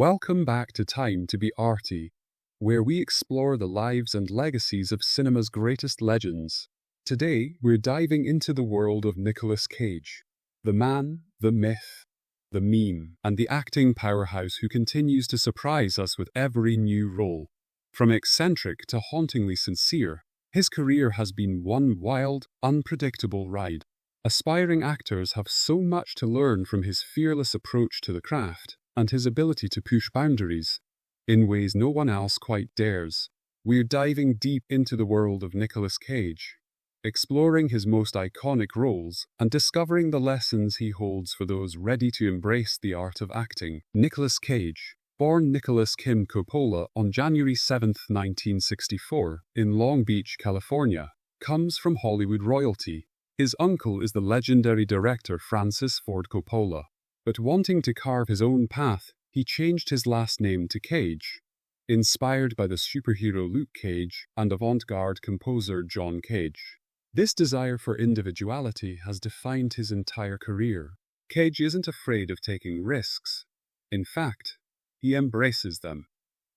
Welcome back to Time to be Arty, where we explore the lives and legacies of cinema's greatest legends. Today, we're diving into the world of Nicolas Cage, the man, the myth, the meme, and the acting powerhouse who continues to surprise us with every new role. From eccentric to hauntingly sincere, his career has been one wild, unpredictable ride. Aspiring actors have so much to learn from his fearless approach to the craft and his ability to push boundaries in ways no one else quite dares. We're diving deep into the world of Nicolas Cage, exploring his most iconic roles and discovering the lessons he holds for those ready to embrace the art of acting. Nicolas Cage, born Nicholas Kim Coppola on January 7, 1964, in Long Beach, California, comes from Hollywood royalty. His uncle is the legendary director Francis Ford Coppola, but wanting to carve his own path, he changed his last name to Cage, inspired by the superhero Luke Cage and avant-garde composer John Cage. This desire for individuality has defined his entire career. Cage isn't afraid of taking risks. In fact, he embraces them.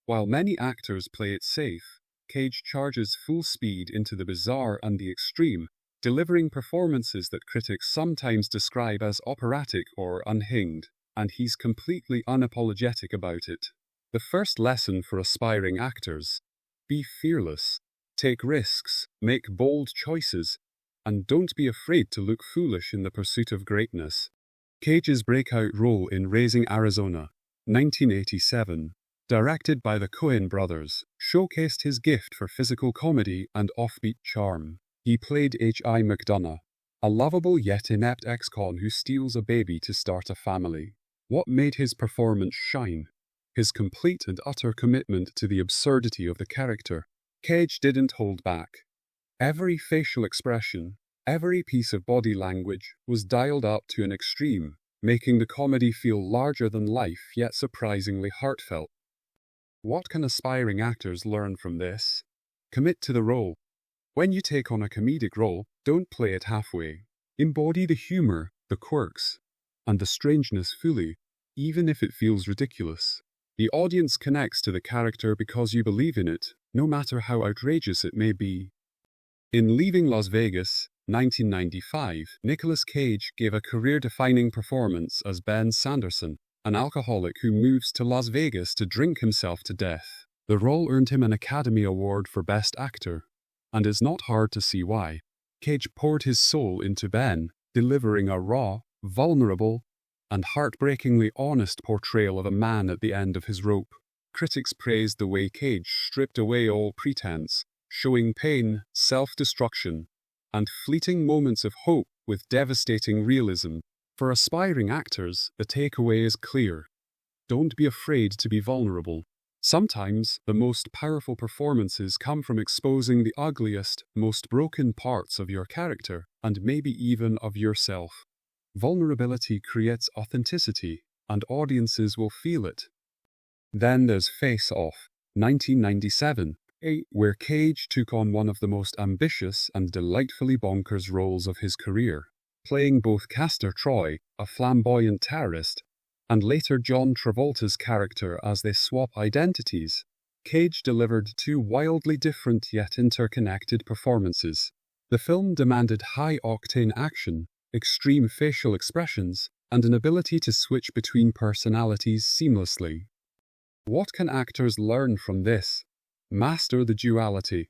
While many actors play it safe, Cage charges full speed into the bizarre and the extreme, delivering performances that critics sometimes describe as operatic or unhinged, and he's completely unapologetic about it. The first lesson for aspiring actors: be fearless, take risks, make bold choices, and don't be afraid to look foolish in the pursuit of greatness. Cage's breakout role in Raising Arizona, 1987, directed by the Coen brothers, showcased his gift for physical comedy and offbeat charm. He played H.I. McDonough, a lovable yet inept ex-con who steals a baby to start a family. What made his performance shine? His complete and utter commitment to the absurdity of the character. Cage didn't hold back. Every facial expression, every piece of body language was dialed up to an extreme, making the comedy feel larger than life yet surprisingly heartfelt. What can aspiring actors learn from this? Commit to the role. When you take on a comedic role, don't play it halfway. Embody the humor, the quirks, and the strangeness fully, even if it feels ridiculous. The audience connects to the character because you believe in it, no matter how outrageous it may be. In Leaving Las Vegas, 1995, Nicolas Cage gave a career-defining performance as Ben Sanderson, an alcoholic who moves to Las Vegas to drink himself to death. The role earned him an Academy Award for Best Actor, and it's not hard to see why. Cage poured his soul into Ben, delivering a raw, vulnerable, and heartbreakingly honest portrayal of a man at the end of his rope. Critics praised the way Cage stripped away all pretense, showing pain, self-destruction, and fleeting moments of hope with devastating realism. For aspiring actors, the takeaway is clear. Don't be afraid to be vulnerable. Sometimes, the most powerful performances come from exposing the ugliest, most broken parts of your character, and maybe even of yourself. Vulnerability creates authenticity, and audiences will feel it. Then there's Face Off, 1997, where Cage took on one of the most ambitious and delightfully bonkers roles of his career, playing both Castor Troy, a flamboyant terrorist, and later John Travolta's character as they swap identities. Cage delivered two wildly different yet interconnected performances. The film demanded high-octane action, extreme facial expressions, and an ability to switch between personalities seamlessly. What can actors learn from this? Master the duality.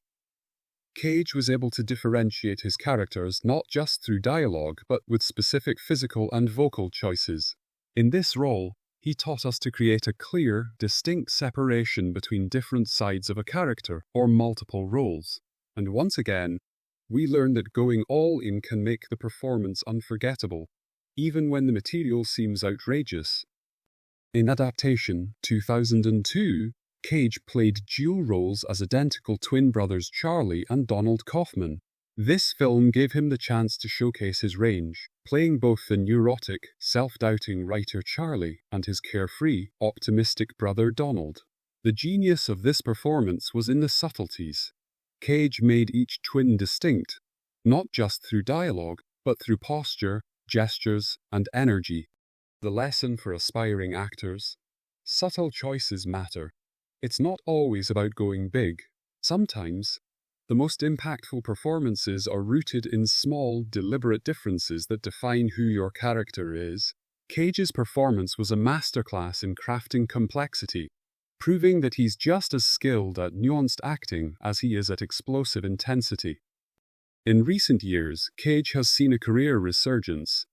Cage was able to differentiate his characters not just through dialogue but with specific physical and vocal choices. In this role, he taught us to create a clear, distinct separation between different sides of a character or multiple roles. And once again, we learned that going all in can make the performance unforgettable, even when the material seems outrageous. In Adaptation, 2002, Cage played dual roles as identical twin brothers Charlie and Donald Kaufman. This film gave him the chance to showcase his range, playing both the neurotic, self-doubting writer Charlie and his carefree, optimistic brother Donald. The genius of this performance was in the subtleties. Cage made each twin distinct, not just through dialogue, but through posture, gestures, and energy. The lesson for aspiring actors: Subtle choices matter. It's not always about going big. Sometimes, the most impactful performances are rooted in small, deliberate differences that define who your character is. Cage's performance was a masterclass in crafting complexity, proving that he's just as skilled at nuanced acting as he is at explosive intensity. In recent years, Cage has seen a career resurgence,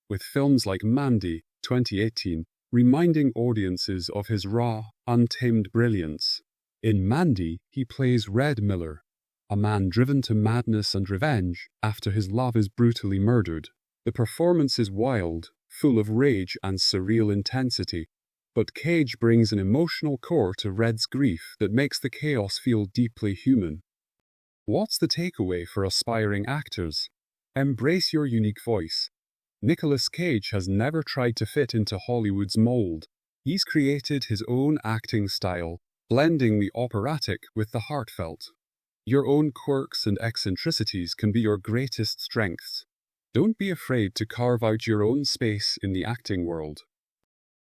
with films like Mandy, 2018, reminding audiences of his raw, untamed brilliance. In Mandy, he plays Red Miller, a man driven to madness and revenge after his love is brutally murdered. The performance is wild, full of rage and surreal intensity, but Cage brings an emotional core to Red's grief that makes the chaos feel deeply human. What's the takeaway for aspiring actors? Embrace your unique voice. Nicolas Cage has never tried to fit into Hollywood's mold. He's created his own acting style, blending the operatic with the heartfelt. Your own quirks and eccentricities can be your greatest strengths. Don't be afraid to carve out your own space in the acting world.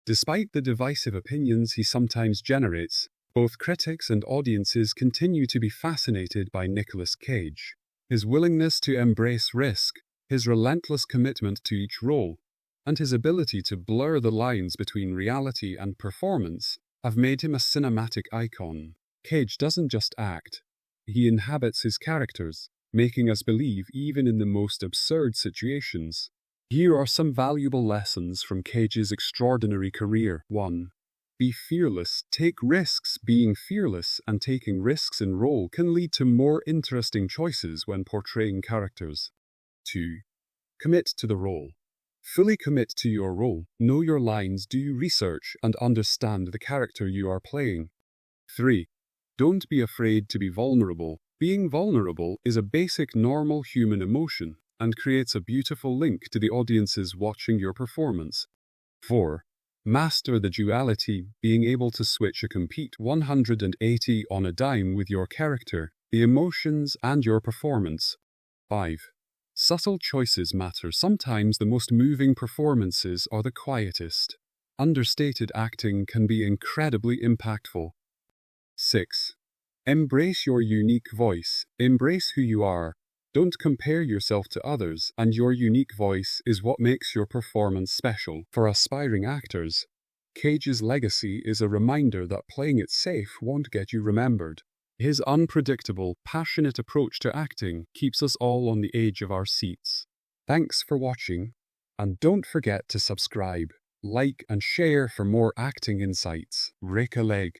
Despite the divisive opinions he sometimes generates, both critics and audiences continue to be fascinated by Nicolas Cage. His willingness to embrace risk, his relentless commitment to each role, and his ability to blur the lines between reality and performance have made him a cinematic icon. Cage doesn't just act, he inhabits his characters, making us believe even in the most absurd situations. Here are some valuable lessons from Cage's extraordinary career. 1. Be fearless. Take risks. Being fearless and taking risks in role can lead to more interesting choices when portraying characters. 2. Commit to the role. Fully commit to your role. Know your lines, do research, and understand the character you are playing. 3. Don't be afraid to be vulnerable. Being vulnerable is a basic normal human emotion and creates a beautiful link to the audiences watching your performance. 4. Master the duality, being able to switch a complete 180 on a dime with your character, the emotions, and your performance. 5. Subtle choices matter. Sometimes the most moving performances are the quietest. Understated acting can be incredibly impactful. 6. Embrace your unique voice. Embrace who you are. Don't compare yourself to others, and your unique voice is what makes your performance special. For aspiring actors, Cage's legacy is a reminder that playing it safe won't get you remembered. His unpredictable, passionate approach to acting keeps us all on the edge of our seats. Thanks for watching, and don't forget to subscribe, like, and share for more acting insights. Rake a leg.